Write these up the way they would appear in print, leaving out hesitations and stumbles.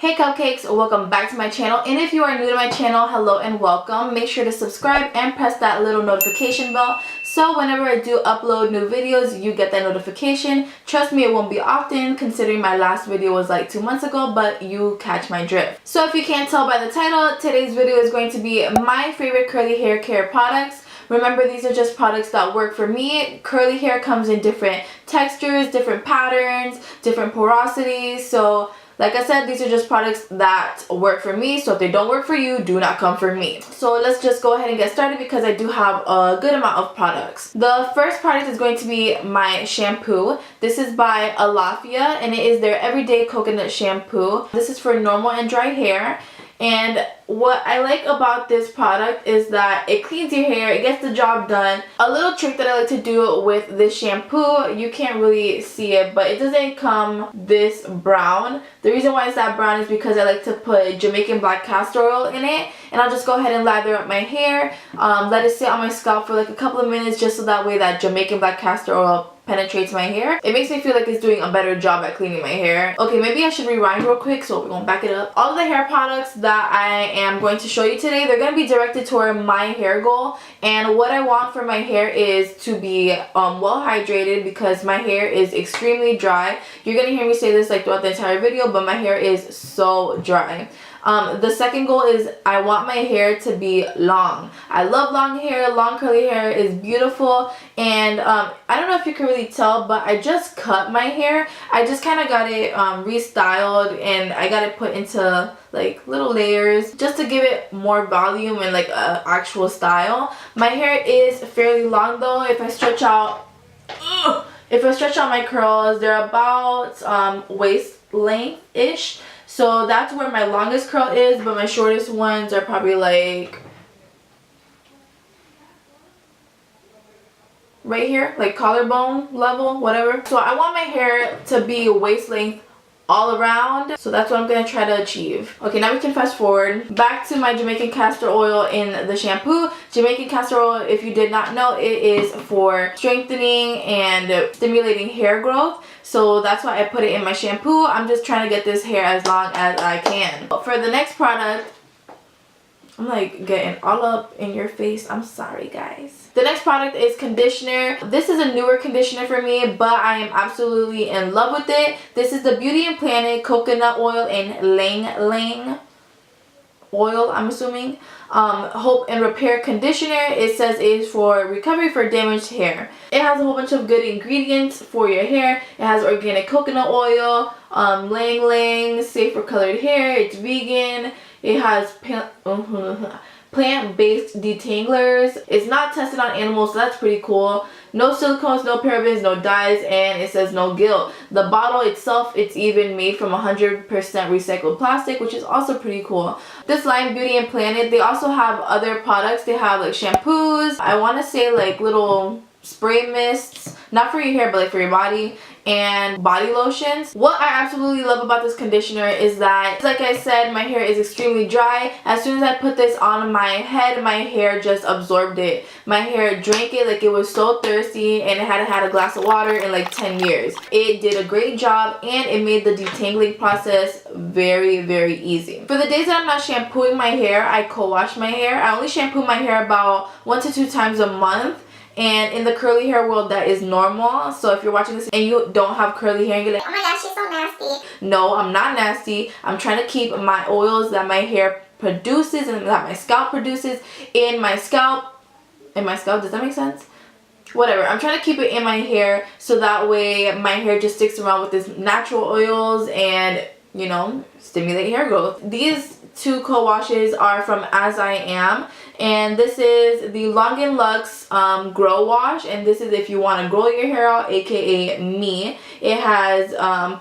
Hey cupcakes, welcome back to my channel, and if you are new to my channel, hello and welcome. Make sure to subscribe and press that little notification bell so whenever I do upload new videos, you get that notification. Trust me, it won't be often considering my last video was like 2 months ago, but you catch my drift. So if you can't tell by the title, today's video is going to be my favorite curly hair care products. Remember, these are just products that work for me. Curly hair comes in different textures, different patterns, different porosities. So like I said, these are just products that work for me. So if they don't work for you, do not come for me. So let's just go ahead and get started because I do have a good amount of products. The first product is going to be my shampoo. This is by Alaffia and it is their everyday coconut shampoo. This is for normal and dry hair. And what I like about this product is that it cleans your hair, it gets the job done. A little trick that I like to do with this shampoo, you can't really see it, but it doesn't come this brown. The reason why it's that brown is because I like to put Jamaican black castor oil in it, and I'll just go ahead and lather up my hair, let it sit on my scalp for like a couple of minutes just so that way that Jamaican black castor oil penetrates my hair. It makes me feel like it's doing a better job at cleaning my hair. Okay, maybe I should rewind real quick, so we're gonna back it up. All of the hair products that I am going to show you today, they're gonna be directed toward my hair goal, and what I want for my hair is to be well hydrated because my hair is extremely dry. You're gonna hear me say this like throughout the entire video, but my hair is so dry. The second goal is I want my hair to be long. I love long hair. Long curly hair is beautiful, and I don't know if you can really tell, but I just cut my hair. I just kind of got it restyled, and I got it put into like little layers just to give it more volume and like actual style. My hair is fairly long though. If I stretch out my curls, they're about waist length-ish. So that's where my longest curl is, but my shortest ones are probably like right here, like collarbone level, whatever. So I want my hair to be waist length all around, so that's what I'm gonna try to achieve. Okay, now we can fast forward back to my Jamaican castor oil in the shampoo. Jamaican castor oil, if you did not know, it is for strengthening and stimulating hair growth. So that's why I put it in my shampoo. I'm just trying to get this hair as long as I can. For the next product, I'm like getting all up in your face. I'm sorry, guys. The next product is conditioner. This is a newer conditioner for me, but I am absolutely in love with it. This is the Beauty and Planet Coconut Oil and Ylang oil, I'm assuming. Hope and Repair Conditioner. It says it is for recovery for damaged hair. It has a whole bunch of good ingredients for your hair. It has organic coconut oil, Ylang, safe for colored hair. It's vegan. It has plant-based detanglers. It's not tested on animals, so that's pretty cool. No silicones, no parabens, no dyes, and it says no guilt. The bottle itself, it's even made from 100% recycled plastic, which is also pretty cool. This line, Beauty and Planet, they also have other products. They have like shampoos, I want to say like little spray mists, not for your hair but like for your body, and body lotions. What I absolutely love about this conditioner is that, like I said, my hair is extremely dry. As soon as I put this on my head, my hair just absorbed it. My hair drank it like it was so thirsty, and it hadn't had a glass of water in like 10 years. It did a great job, and it made the detangling process very, very easy. For the days that I'm not shampooing my hair, I co-wash my hair. I only shampoo my hair about 1 to 2 times a month. And in the curly hair world, that is normal. So if you're watching this and you don't have curly hair and you're like, oh my gosh, she's so nasty. No, I'm not nasty. I'm trying to keep my oils that my hair produces and that my scalp produces in my scalp. In my scalp, does that make sense? Whatever, I'm trying to keep it in my hair so that way my hair just sticks around with these natural oils and, you know, stimulate hair growth. These two co-washes are from As I Am, and this is the Long and Luxe Grow Wash, and this is if you want to grow your hair out, aka me. It has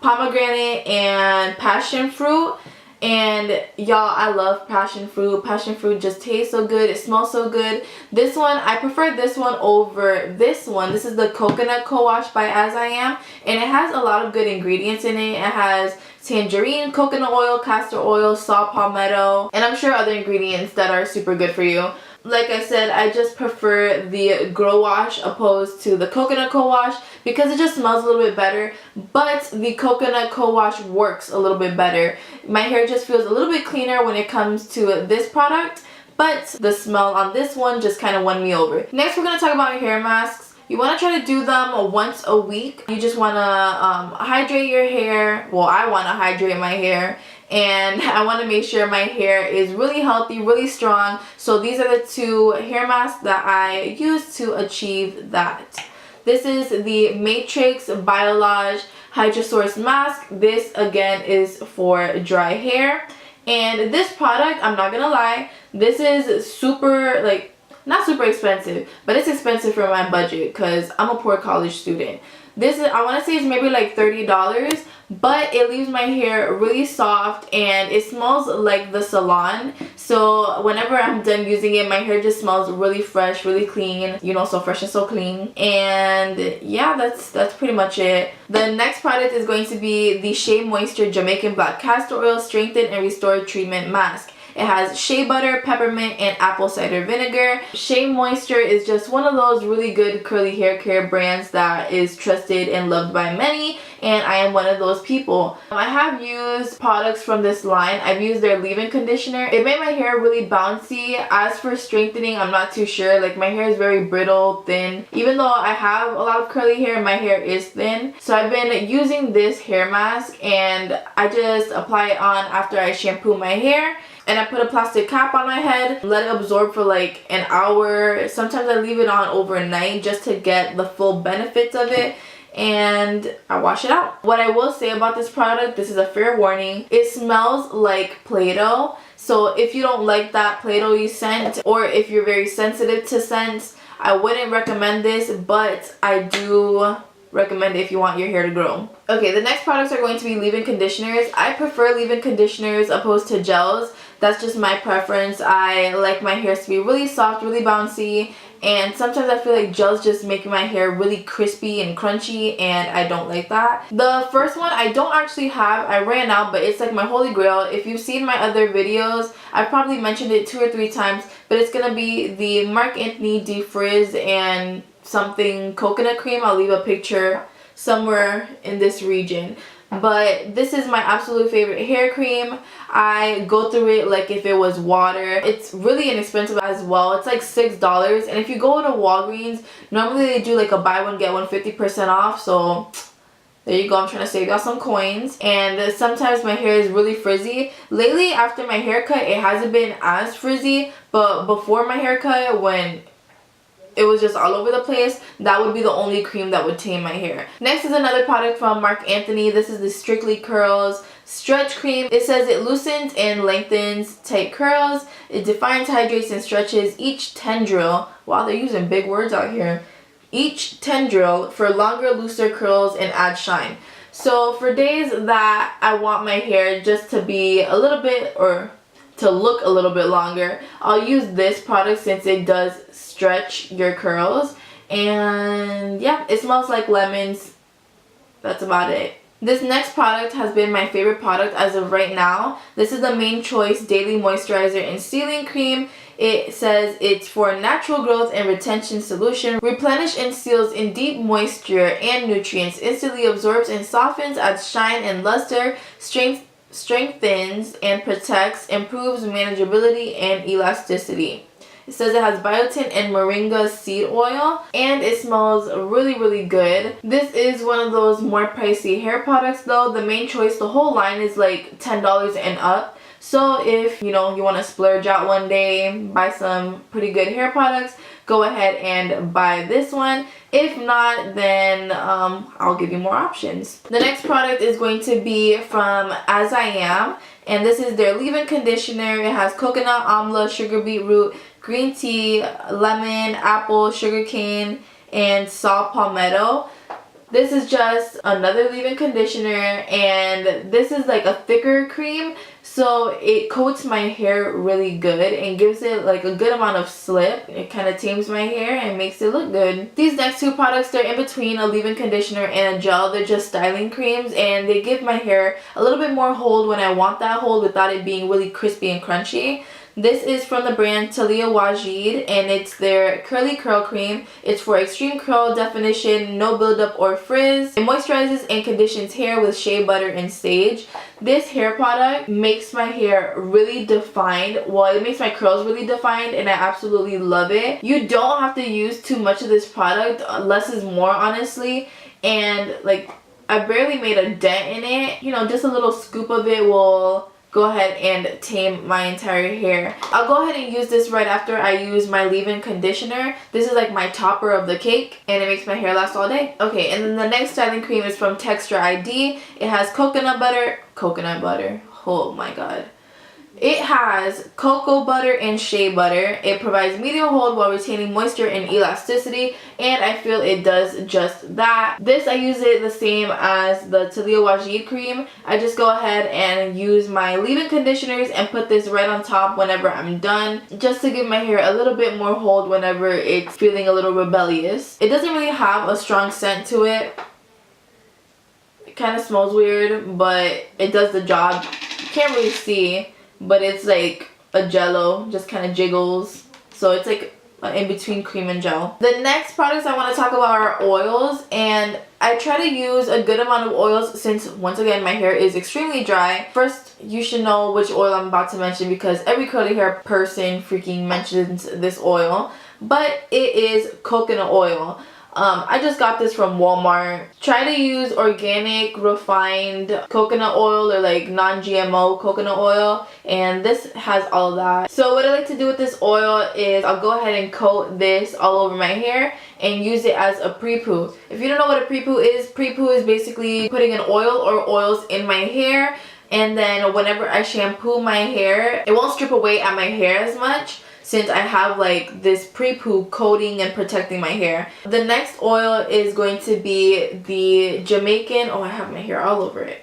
pomegranate and passion fruit, and y'all, I love passion fruit. Passion fruit just tastes so good, it smells so good. This one, I prefer this one over this one. This is the Coconut Cowash by As I Am, and it has a lot of good ingredients in it. It has tangerine, coconut oil, castor oil, saw palmetto, and I'm sure other ingredients that are super good for you. Like I said, I just prefer the Growash opposed to the Coconut Cowash because it just smells a little bit better, but the Coconut Cowash works a little bit better. My hair just feels a little bit cleaner when it comes to this product, but the smell on this one just kind of won me over. Next, we're going to talk about hair masks. You want to try to do them once a week. You just want to hydrate your hair. Well, I want to hydrate my hair. And I want to make sure my hair is really healthy, really strong. So these are the two hair masks that I use to achieve that. This is the Matrix Biolage Hydrasource mask. This again is for dry hair. And this product, I'm not gonna lie, this is super, like, not super expensive, but it's expensive for my budget because I'm a poor college student. This is, I want to say it's maybe like $30, but it leaves my hair really soft and it smells like the salon. So whenever I'm done using it, my hair just smells really fresh, really clean, you know, so fresh and so clean. And yeah, that's pretty much it. The next product is going to be the Shea Moisture Jamaican Black Castor Oil Strengthen and Restore Treatment Mask. It has shea butter, peppermint, and apple cider vinegar. Shea Moisture is just one of those really good curly hair care brands that is trusted and loved by many, and I am one of those people. I have used products from this line. I've used their leave-in conditioner. It made my hair really bouncy. As for strengthening, I'm not too sure. Like, my hair is very brittle, thin. Even though I have a lot of curly hair, my hair is thin. So I've been using this hair mask, and I just apply it on after I shampoo my hair. And I put a plastic cap on my head, let it absorb for like an hour. Sometimes I leave it on overnight just to get the full benefits of it. And I wash it out. What I will say about this product, this is a fair warning, it smells like Play-Doh. So if you don't like that Play-Doh scent, or if you're very sensitive to scents, I wouldn't recommend this, but I do recommend it if you want your hair to grow. Okay, the next products are going to be leave-in conditioners. I prefer leave-in conditioners opposed to gels. That's just my preference. I like my hairs to be really soft, really bouncy, and sometimes I feel like gels just make my hair really crispy and crunchy, and I don't like that. The first one I don't actually have. I ran out, but it's like my holy grail. If you've seen my other videos, I've probably mentioned it 2 or 3 times, but it's gonna be the Marc Defrizz and something coconut cream. I'll leave a picture somewhere in this region. But this is my absolute favorite hair cream. I go through it like if it was water. It's really inexpensive as well. It's like $6. And if you go to Walgreens, normally they do like a buy one get one 50% off. So there you go. I'm trying to save y'all some coins. And sometimes my hair is really frizzy. Lately, after my haircut, it hasn't been as frizzy. But before my haircut, when it was just all over the place, that would be the only cream that would tame my hair. Next is another product from Marc Anthony. This is the Strictly Curls Stretch Cream. It says it loosens and lengthens tight curls. It defines, hydrates, and stretches each tendril. Wow, they're using big words out here. Each tendril for longer, looser curls and add shine. So for days that I want my hair just to be a little bit, or to look a little bit longer, I'll use this product since it does stretch your curls. And yeah, it smells like lemons. That's about it. This next product has been my favorite product as of right now. This is the Main Choice Daily Moisturizer and Sealing Cream. It says it's for natural growth and retention solution. Replenish and seals in deep moisture and nutrients. Instantly absorbs and softens, adds shine and luster. Strengthens and protects, improves manageability and elasticity. It says it has biotin and moringa seed oil, and it smells really, really good. This is one of those more pricey hair products though. The Main Choice, the whole line is like $10 and up. So if you know you want to splurge out one day, buy some pretty good hair products, go ahead and buy this one. If not, then I'll give you more options. The next product is going to be from As I Am, and this is their leave-in conditioner. It has coconut, amla, sugar beetroot, green tea, lemon, apple, sugarcane, and saw palmetto. This is just another leave-in conditioner, and this is like a thicker cream, so it coats my hair really good and gives it like a good amount of slip. It kind of tames my hair and makes it look good. These next two products, they're in between a leave-in conditioner and a gel. They're just styling creams, and they give my hair a little bit more hold when I want that hold without it being really crispy and crunchy. This is from the brand Talia Wajid, and it's their curly curl cream. It's for extreme curl definition, no buildup or frizz. It moisturizes and conditions hair with shea butter and sage. This hair product makes my hair really defined. Well, it makes my curls really defined, and I absolutely love it. You don't have to use too much of this product. Less is more, honestly. And like, I barely made a dent in it. You know, just a little scoop of it will go ahead and tame my entire hair. I'll go ahead and use this right after I use my leave-in conditioner. This is like my topper of the cake, and it makes my hair last all day. Okay, and then the next styling cream is from Texture ID. It has coconut butter, oh my god. It has cocoa butter and shea butter. It provides medium hold while retaining moisture and elasticity, and I feel it does just that. This, I use it the same as the Talia Wajid cream. I just go ahead and use my leave-in conditioners and put this right on top whenever I'm done, just to give my hair a little bit more hold whenever it's feeling a little rebellious. It doesn't really have a strong scent to it. It kind of smells weird, but it does the job. You can't really see, but it's like a jello, just kind of jiggles. So it's like in between cream and gel. The next products I want to talk about are oils, and I try to use a good amount of oils since, once again, my hair is extremely dry. First, you should know which oil I'm about to mention because every curly hair person freaking mentions this oil, but it is coconut oil. I just got this from Walmart. Try to use organic, refined coconut oil or like non-GMO coconut oil, and this has all of that. So what I like to do with this oil is I'll go ahead and coat this all over my hair and use it as a pre-poo. If you don't know what a pre-poo is basically putting an oil or oils in my hair, and then whenever I shampoo my hair, it won't strip away at my hair as much, since I have like this pre-poo coating and protecting my hair. The next oil is going to be the Jamaican, oh I have my hair all over it.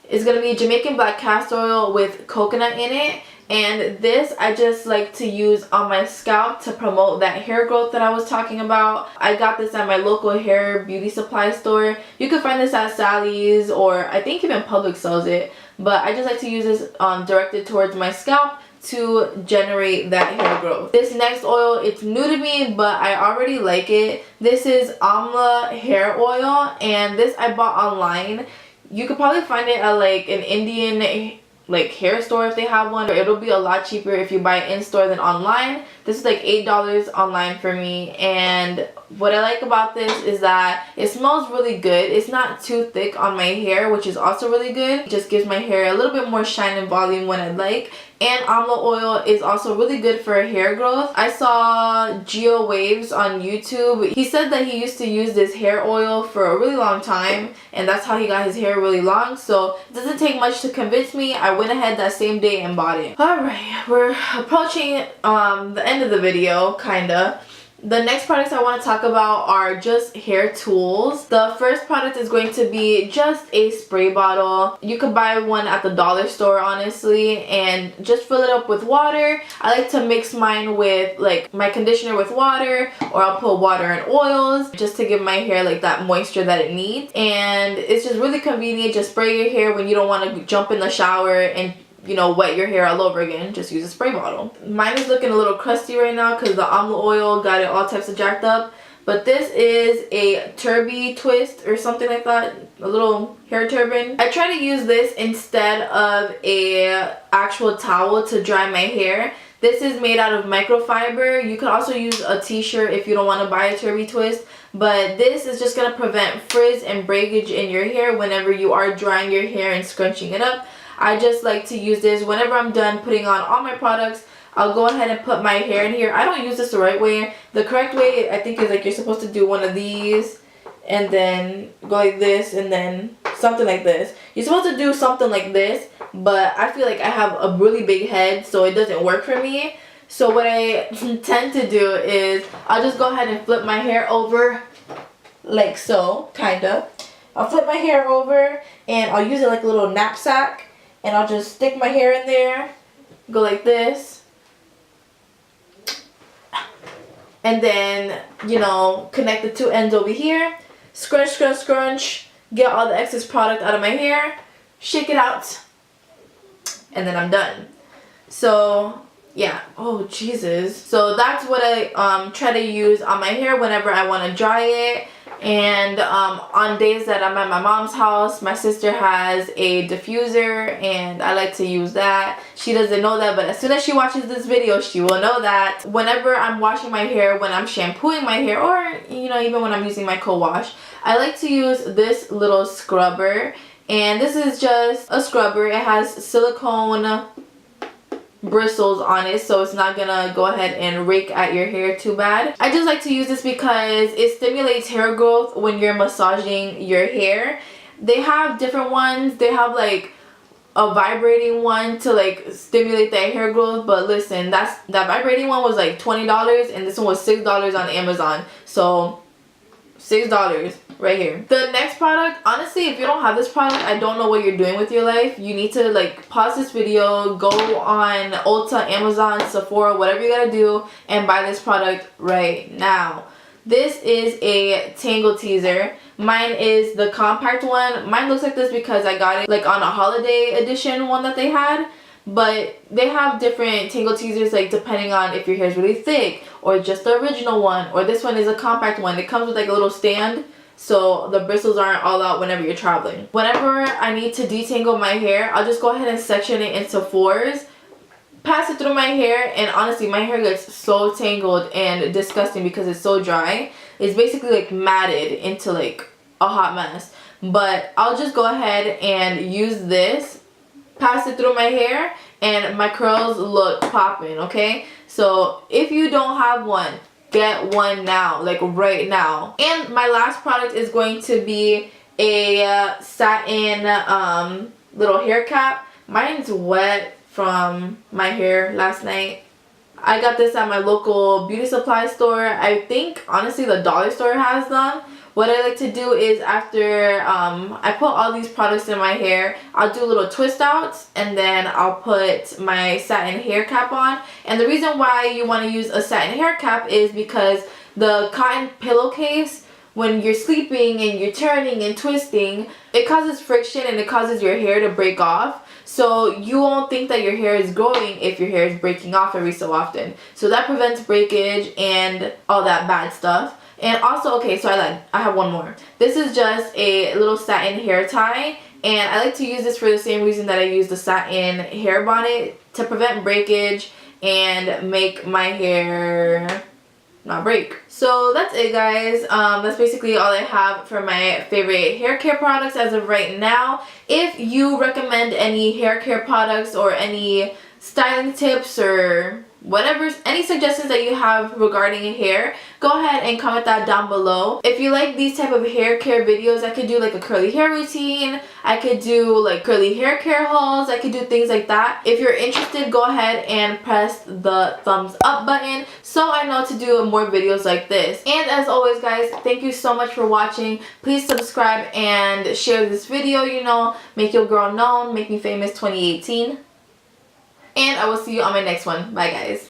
It's going to be Jamaican black castor oil with coconut in it. And this I just like to use on my scalp to promote that hair growth that I was talking about. I got this at my local hair beauty supply store. You can find this at Sally's, or I think even Publix sells it. But I just like to use this directed towards my scalp to generate that hair growth. This next oil, it's new to me, but I already like it. This is Amla hair oil, and this I bought online. You could probably find it at like an Indian like hair store if they have one, or it'll be a lot cheaper if you buy it in store than online. This is like $8 online for me, and what I like about this is that it smells really good. It's not too thick on my hair, which is also really good. It just gives my hair a little bit more shine and volume when I'd like. And Amla oil is also really good for hair growth. I saw Geo Waves on YouTube. He said that he used to use this hair oil for a really long time, and that's how he got his hair really long. So it doesn't take much to convince me. I went ahead that same day and bought it. Alright, we're approaching the end of the video, kinda. The next products I want to talk about are just hair tools. The first product is going to be just a spray bottle. You could buy one at the dollar store, honestly, and just fill it up with water. I like to mix mine with like my conditioner with water, or I'll put water and oils just to give my hair like that moisture that it needs. And it's just really convenient. Just spray your hair when you don't want to jump in the shower and, you know, wet your hair all over again. Just use a spray bottle. Mine is looking a little crusty right now because the Amla oil got it all types of jacked up. But this is a Turbie Twist or something like that, a little hair turban. I try to use this instead of a actual towel to dry my hair. This is made out of microfiber. You could also use a t-shirt if you don't want to buy a Turbie Twist. But this is just going to prevent frizz and breakage in your hair whenever you are drying your hair and scrunching it up. I just like to use this whenever I'm done putting on all my products. I'll go ahead and put my hair in here. I don't use this the right way. The correct way, I think, is like you're supposed to do one of these and then go like this and then something like this. You're supposed to do something like this, but I feel like I have a really big head, so it doesn't work for me. So what I tend to do is I'll just go ahead and flip my hair over like so, kind of. I'll flip my hair over and I'll use it like a little knapsack. And I'll just stick my hair in there, go like this, and then, you know, connect the two ends over here, scrunch, scrunch, scrunch, get all the excess product out of my hair, shake it out, and then I'm done. So yeah. Oh Jesus. So that's what I try to use on my hair whenever I want to dry it. And on days that I'm at my mom's house, my sister has a diffuser and I like to use that. She doesn't know that, but as soon as she watches this video, she will know that. Whenever I'm washing my hair, when I'm shampooing my hair, or you know, even when I'm using my co-wash, I like to use this little scrubber. And this is just a scrubber. It has silicone bristles on it, so it's not gonna go ahead and rake at your hair too bad. I just like to use this because it stimulates hair growth when you're massaging your hair. They have different ones. They have like a vibrating one to like stimulate that hair growth, but listen, that vibrating one was like $20 and this one was $6 on Amazon. So $6 right here. The next product, honestly, if you don't have this product, I don't know what you're doing with your life. You need to like pause this video, go on Ulta, Amazon, Sephora, whatever you gotta do, and buy this product right now. This is a Tangle Teezer. Mine is the compact one. Mine looks like this because I got it like on a holiday edition one that they had. But they have different Tangle Teezers, like depending on if your hair is really thick or just the original one, or this one is a compact one. It comes with like a little stand so the bristles aren't all out whenever you're traveling. Whenever I need to detangle my hair, I'll just go ahead and section it into 4s, pass it through my hair, and honestly my hair gets so tangled and disgusting because it's so dry. It's basically like matted into like a hot mess. But I'll just go ahead and use this, pass it through my hair, and my curls look popping, okay? So if you don't have one, get one now, like right now. And my last product is going to be a satin little hair cap. Mine's wet from my hair last night. I got this at my local beauty supply store. I think honestly the dollar store has them. What I like to do is after I put all these products in my hair, I'll do little twist outs and then I'll put my satin hair cap on. And the reason why you want to use a satin hair cap is because the cotton pillowcase, when you're sleeping and you're turning and twisting, it causes friction and it causes your hair to break off. So you won't think that your hair is growing if your hair is breaking off every so often. So that prevents breakage and all that bad stuff. And also, okay, so I have one more. This is just a little satin hair tie, and I like to use this for the same reason that I use the satin hair bonnet, to prevent breakage and make my hair not break. So that's it, guys. That's basically all I have for my favorite hair care products as of right now. If you recommend any hair care products or any styling tips or whatever, any suggestions that you have regarding hair, go ahead and comment that down below. If you like these type of hair care videos, I could do like a curly hair routine, I could do like curly hair care hauls, I could do things like that. If you're interested, go ahead and press the thumbs up button so I know to do more videos like this. And as always, guys, thank you so much for watching. Please subscribe and share this video, you know, make your girl known, make me famous 2018. And I will see you on my next one. Bye, guys.